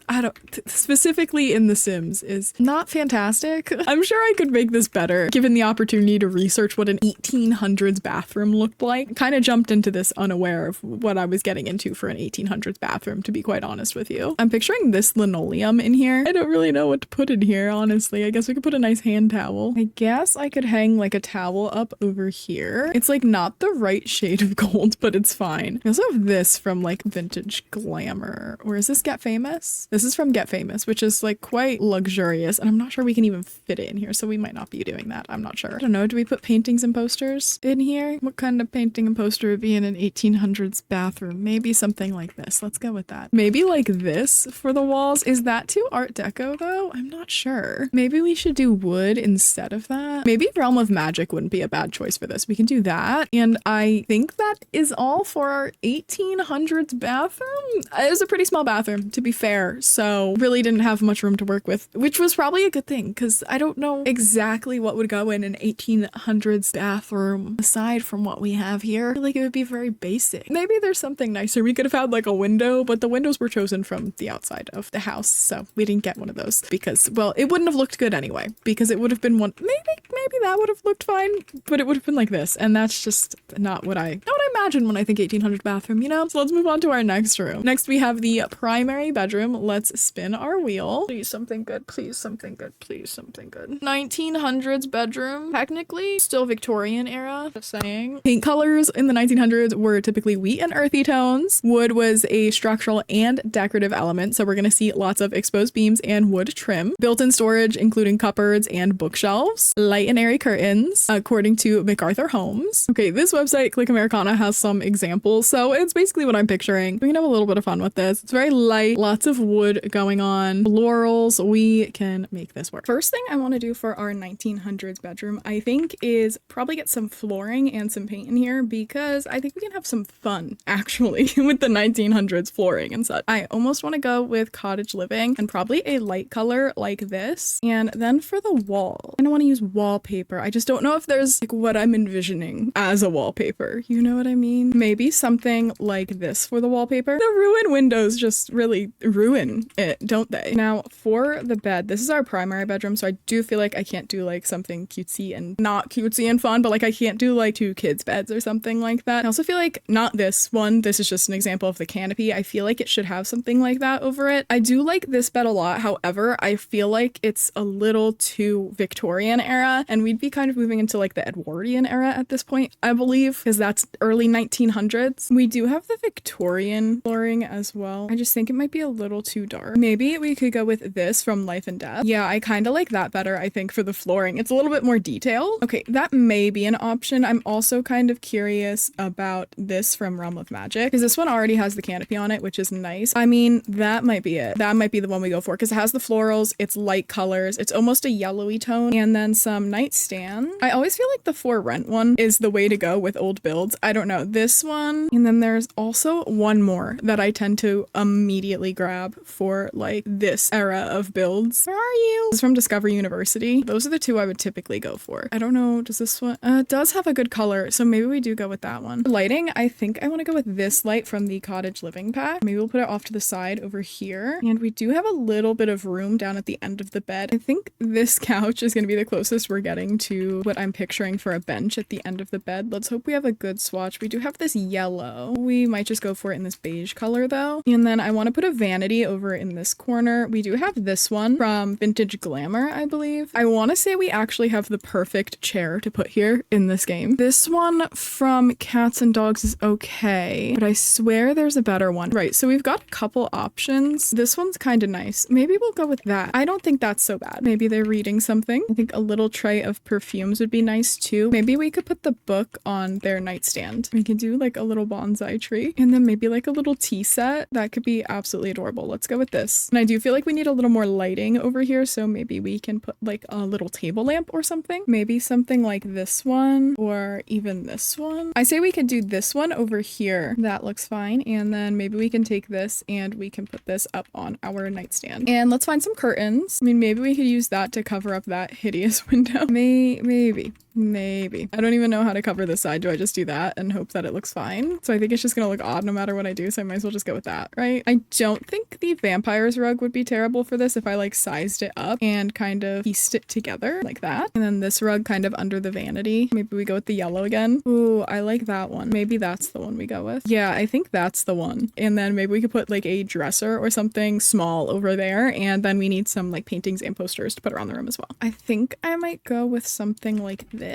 specifically in The Sims, is not fantastic. I'm sure I could make this better given the opportunity to research what an 1800s bathroom looked like. Kind of jumped into this unaware of what I was getting into for an 1800s bathroom, to be quite honest with you. I'm picturing this linoleum in here. I don't really know what to put in here, honestly. I guess we could put a nice hand towel. I guess I could hang like a towel up over here. It's like not the right shade of gold, but it's fine. I also have this from like Vintage Glamour. Or is this Get Famous? This is from Get Famous, which is like quite luxurious. And I'm not sure we can even fit it in here. So we might not be doing that. I'm not sure. I don't know. Do we put paintings and posters in here? What kind of painting and poster would be in an 1800s bathroom? Maybe something like this. Let's go with that. Maybe like this for the walls. Is that too Art Deco though? I'm not sure. Maybe we should do wood instead of that. Maybe Realm of Magic wouldn't be a bad choice for this. We can do that. And I think that is all for our 1800s bathroom. It was a pretty small bathroom, to be fair. So really didn't have much room to work with, which was probably a good thing because I don't know exactly what would go in an 1800s bathroom aside from what we have here. I feel like it would be very basic. Maybe there's something nicer. We could have had like a window, but the windows were chosen from the outside of the house. So we didn't get one of those because, well, it wouldn't have looked good anyway because it would have been one. Maybe that would have looked fine, but it would have been like this. And that's just not what I imagine when I think 1800s bathroom, you know? So let's move on to our next room. Next, we have the primary bedroom. Let's spin our wheel. Please something good. Please something good. Please something good. 1900s bedroom. Technically still Victorian era. Just saying. Paint colors in the 1900s were typically wheat and earthy tones. Wood was a structural and decorative element. So we're going to see lots of exposed beams and wood trim. Built-in storage, including cupboards and bookshelves. Light and airy curtains. according to MacArthur Homes. Okay, this website, Click Americana, has some examples, so it's basically what I'm picturing. We can have a little bit of fun with this. It's very light, lots of wood going on, florals. We can make this work. First thing I want to do for our 1900s bedroom, I think, is probably get some flooring and some paint in here, because I think we can have some fun, actually, with the 1900s flooring and such. I almost want to go with cottage living and probably a light color like this. And then for the wall, I don't want to use wallpaper. I just don't know if there's like what I'm envisioning as a wallpaper. You know what I mean? Maybe something like this for the wallpaper. The ruined windows just really ruin it, don't they? Now for the bed, this is our primary bedroom, so I do feel like I can't do like something cutesy and not cutesy and fun, but like I can't do like two kids' beds or something like that. I also feel like not this one. This is just an example of the canopy. I feel like it should have something like that over it. I do like this bed a lot. However, I feel like it's a little too Victorian era, and we'd be kind of moving into like the Edwardian era at this point, I believe, because that's early 1900s. We do have the Victorian flooring as well. I just think it might be a little too dark. Maybe we could go with this from Life and Death. Yeah, I kind of like that better, I think, for the flooring. It's a little bit more detailed. Okay, that may be an option. I'm also kind of curious about this from Realm of Magic, because this one already has the canopy on it, which is nice. I mean, that might be it. That might be the one we go for, because it has the florals, it's light colors, it's almost a yellowy tone, and then some nightstand. I always feel like the For Rent one is the way to go with old builds. I don't know, this one, and then there's also one more that I tend to immediately grab for like this era of builds. Where are you? This is from Discover University. Those are the two I would typically go for. I don't know, does this one, it does have a good color, so maybe we do go with that one. For lighting, I think I want to go with this light from the Cottage Living pack. Maybe we'll put it off to the side over here, and we do have a little bit of room down at the end of the bed. I think this couch is going to be the closest we're getting to what I'm picturing for a bench at the end of the bed. Let's hope we have a good swatch. We do have this yellow. We might just go for it in this beige color though. And then I want to put a vanity over in this corner. We do have this one from Vintage Glamour, I believe. I want to say we actually have the perfect chair to put here in this game. This one from Cats and Dogs is okay, but I swear there's a better one. Right, so we've got a couple options. This one's kind of nice. Maybe we'll go with that. I don't think that's so bad. Maybe they're reading something. I think a little tray of perfumes would be nice too. Maybe we could put the book on their nightstand. We could do like a little bonsai tree, and then maybe like a little tea set. That could be absolutely adorable. Let's go with this. And I do feel like we need a little more lighting over here, so maybe we can put like a little table lamp or something. Maybe something like this one, or even this one. I say we could do this one over here. That looks fine. And then maybe we can take this and we can put this up on our nightstand. And let's find some curtains. I mean, maybe we could use that to cover up that hideous window. Maybe. I don't even know how to cover this side. Do I just do that and hope that it looks fine? So I think it's just gonna look odd no matter what I do, so I might as well just go with that, right? I don't think the vampire's rug would be terrible for this if I like sized it up and kind of pieced it together like that. And then this rug kind of under the vanity. Maybe we go with the yellow again. Ooh, I like that one. Maybe that's the one we go with. Yeah, I think that's the one. And then maybe we could put like a dresser or something small over there, and then we need some like paintings and posters to put around the room as well. I think I might go with something like this.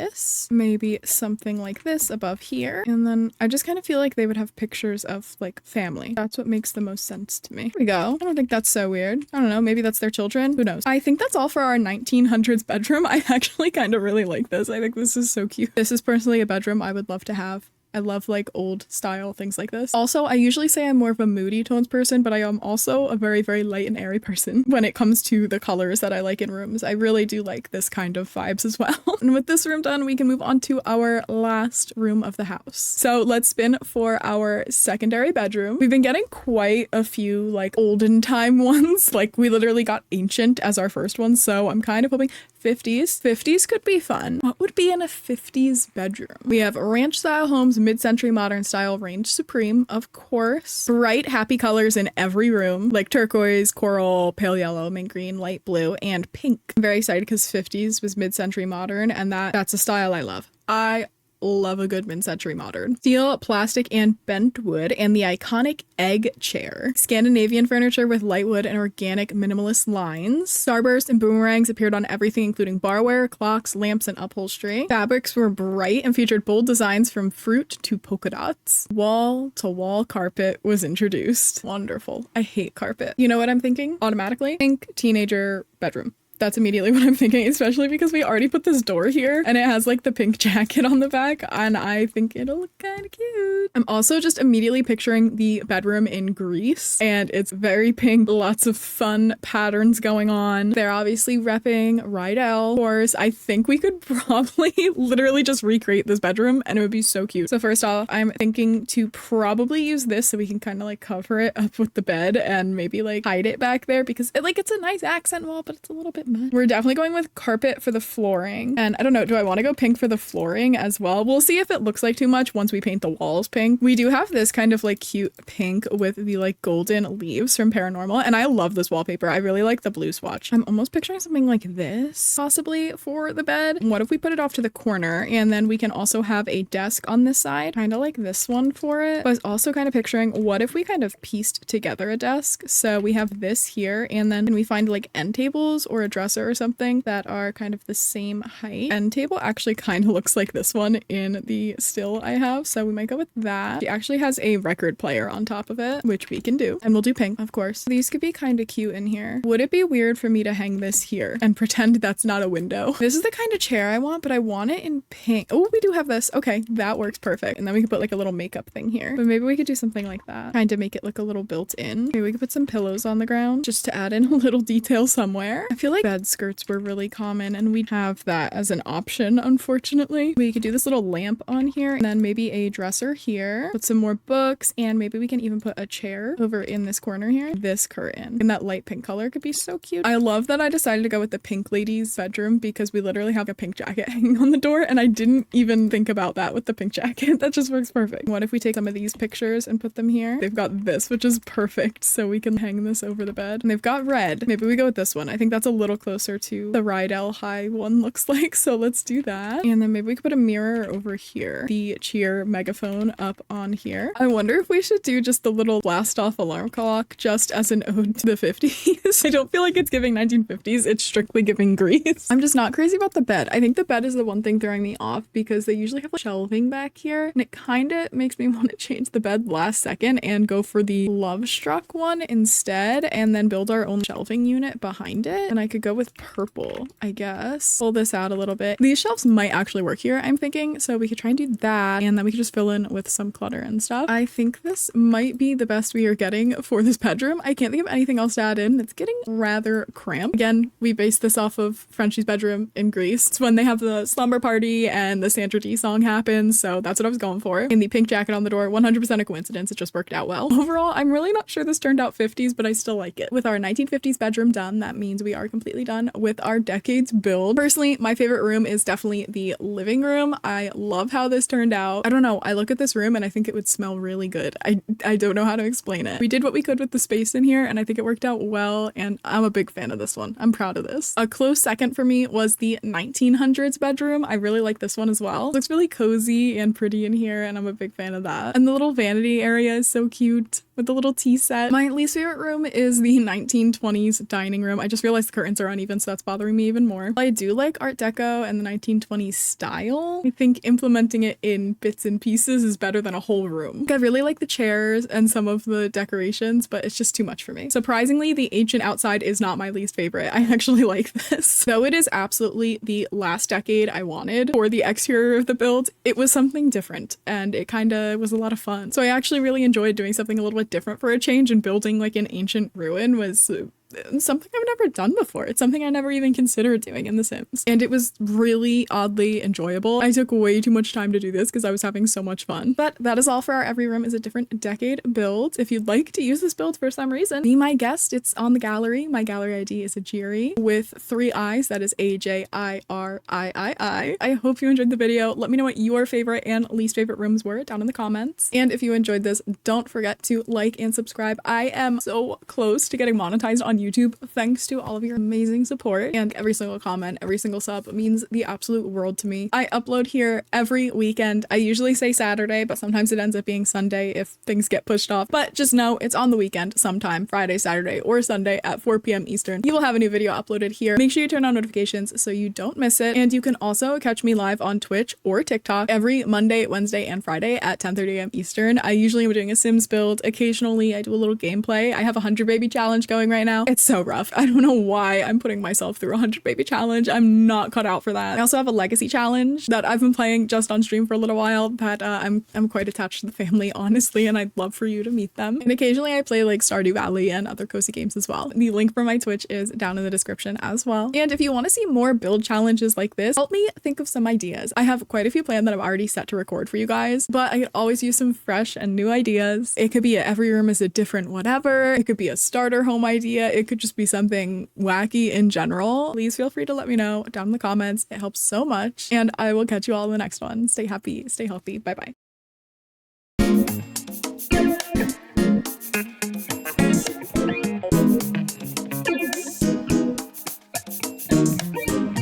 Maybe something like this above here. And then I just kind of feel like they would have pictures of like family. That's what makes the most sense to me. Here we go. I don't think that's so weird. I don't know. Maybe that's their children. Who knows? I think that's all for our 1900s bedroom. I actually kind of really like this. I think this is so cute. This is personally a bedroom I would love to have. I love like old style things like this. Also, I usually say I'm more of a moody tones person, but I am also a very, very light and airy person when it comes to the colors that I like in rooms. I really do like this kind of vibes as well. And with this room done, we can move on to our last room of the house. So let's spin for our secondary bedroom. We've been getting quite a few like olden time ones. Like we literally got ancient as our first one. So I'm kind of hoping 50s. 50s could be fun. What would be in a 50s bedroom? We have ranch style homes, mid-century modern style, reigned supreme, of course. Bright, happy colors in every room, like turquoise, coral, pale yellow, mint green, light blue, and pink. I'm very excited because 50s was mid-century modern, and that's a style I love. I love a good mid-century modern. Steel, plastic, and bent wood, and the iconic egg chair. Scandinavian furniture with light wood and organic minimalist lines. Starbursts and boomerangs appeared on everything, including barware, clocks, lamps, and upholstery. Fabrics were bright and featured bold designs from fruit to polka dots. Wall-to-wall carpet was introduced. Wonderful. I hate carpet. You know what I'm thinking? Automatically think teenager bedroom. That's immediately what I'm thinking, especially because we already put this door here and it has like the pink jacket on the back, and I think it'll look kind of cute. I'm also just immediately picturing the bedroom in Greece, and it's very pink, lots of fun patterns going on. They're obviously repping Rydell. Of course, I think we could probably literally just recreate this bedroom and it would be so cute. So first off, I'm thinking to probably use this so we can kind of like cover it up with the bed and maybe like hide it back there, because it's a nice accent wall, but it's a little bit mud. We're definitely going with carpet for the flooring. And I don't know, do I want to go pink for the flooring as well? We'll see if it looks like too much once we paint the walls pink. We do have this kind of like cute pink with the like golden leaves from Paranormal, and I love this wallpaper. I really like the blue swatch. I'm almost picturing something like this possibly for the bed. What if we put it off to the corner, and then we can also have a desk on this side, kind of like this one for it. But I was also kind of picturing, what if we kind of pieced together a desk? So we have this here, and then can we find like end tables or a dresser or something that are kind of the same height? End table actually kind of looks like this one in the still I have, so we might go with that. It actually has a record player on top of it, which we can do, and we'll do pink, of course. These could be kind of cute in here. Would it be weird for me to hang this here and pretend that's not a window? This is the kind of chair I want, but I want it in pink. Oh, we do have this. Okay, that works perfect. And then we could put like a little makeup thing here, but maybe we could do something like that, kind of make it look a little built in. Maybe we could put some pillows on the ground just to add in a little detail somewhere. I feel like bed skirts were really common and we'd have that as an option, unfortunately. We could do this little lamp on here, and then maybe a dresser here, put some more books, and maybe we can even put a chair over in this corner here. This curtain in that light pink color could be so cute. I love that I decided to go with the pink lady's bedroom because we literally have a pink jacket hanging on the door, and I didn't even think about that with the pink jacket. That just works perfect. What if we take some of these pictures and put them here? They've got this, which is perfect, so we can hang this over the bed. And they've got red. Maybe we go with this one. I think that's a little closer to the Rydell high one looks like, so let's do that. And then maybe we could put a mirror over here. The cheer megaphone up on here. I wonder if we should do just the little blast off alarm clock just as an ode to the 50s. I don't feel like it's giving 1950s. It's strictly giving Greece. I'm just not crazy about the bed. I think the bed is the one thing throwing me off because they usually have like shelving back here, and it kind of makes me want to change the bed last second and go for the Love Struck one instead, and then build our own shelving unit behind it. And I could go with purple, I guess. Pull this out a little bit. These shelves might actually work here, I'm thinking, so we could try and do that, and then we could just fill in with some clutter and stuff. I think this might be the best we are getting for this bedroom. I can't think of anything else to add in. It's getting rather cramped. Again, we based this off of Frenchie's bedroom in Greece. It's when they have the slumber party and the Sandra Dee song happens, so that's what I was going for. And the pink jacket on the door, 100% a coincidence. It just worked out well. Overall, I'm really not sure this turned out 50s, but I still like it. With our 1950s bedroom done, that means we are completely done with our decades build. Personally, my favorite room is definitely the living room. I love how this turned out. I don't know. I look at this room and I think it would smell really good. I don't know how to explain it. We did what we could with the space in here, and I think it worked out well, and I'm a big fan of this one. I'm proud of this. A close second for me was the 1900s bedroom. I really like this one as well. It looks really cozy and pretty in here, and I'm a big fan of that. And the little vanity area is so cute with the little tea set. My least favorite room is the 1920s dining room. I just realized the curtains are uneven, so that's bothering me even more. I do like Art Deco and the 1920s style. I think implementing it in bits and pieces is better than a whole room. I really like the chairs and some of the decorations, but it's just too much for me. Surprisingly, the ancient outside is not my least favorite. I actually like this. Though it is absolutely the last decade I wanted for the exterior of the build, it was something different, and it kind of was a lot of fun. So I actually really enjoyed doing something a little bit different for a change, and building like an ancient ruin was something I've never done before. It's something I never even considered doing in The Sims, and it was really oddly enjoyable. I took way too much time to do this because I was having so much fun. But that is all for our Every Room is a Different Decade build. If you'd like to use this build for some reason, be my guest. It's on the gallery. My gallery ID is Ajiri with 3 I's. That is AJIRIII. I hope you enjoyed the video. Let me know what your favorite and least favorite rooms were down in the comments. And if you enjoyed this, don't forget to like and subscribe. I am so close to getting monetized on YouTube thanks to all of your amazing support, and every single comment, every single sub means the absolute world to me. I upload here every weekend. I usually say Saturday, but sometimes it ends up being Sunday if things get pushed off. But just know it's on the weekend sometime, Friday, Saturday, or Sunday at 4 p.m. Eastern. You will have a new video uploaded here. Make sure you turn on notifications so you don't miss it. And you can also catch me live on Twitch or TikTok every Monday, Wednesday, and Friday at 10:30 a.m. Eastern. I usually am doing a Sims build. Occasionally I do a little gameplay. I have a 100 baby challenge going right now. It's so rough. I don't know why I'm putting myself through a 100 baby challenge. I'm not cut out for that. I also have a legacy challenge that I've been playing just on stream for a little while that I'm quite attached to the family, honestly, and I'd love for you to meet them. And occasionally I play like Stardew Valley and other cozy games as well. The link for my Twitch is down in the description as well. And if you want to see more build challenges like this, help me think of some ideas. I have quite a few planned that I'm already set to record for you guys, but I could always use some fresh and new ideas. It could be every room is a different whatever. It could be a starter home idea. It could just be something wacky in general. Please feel free to let me know down in the comments. It helps so much. And I will catch you all in the next one. Stay happy, stay healthy. Bye bye.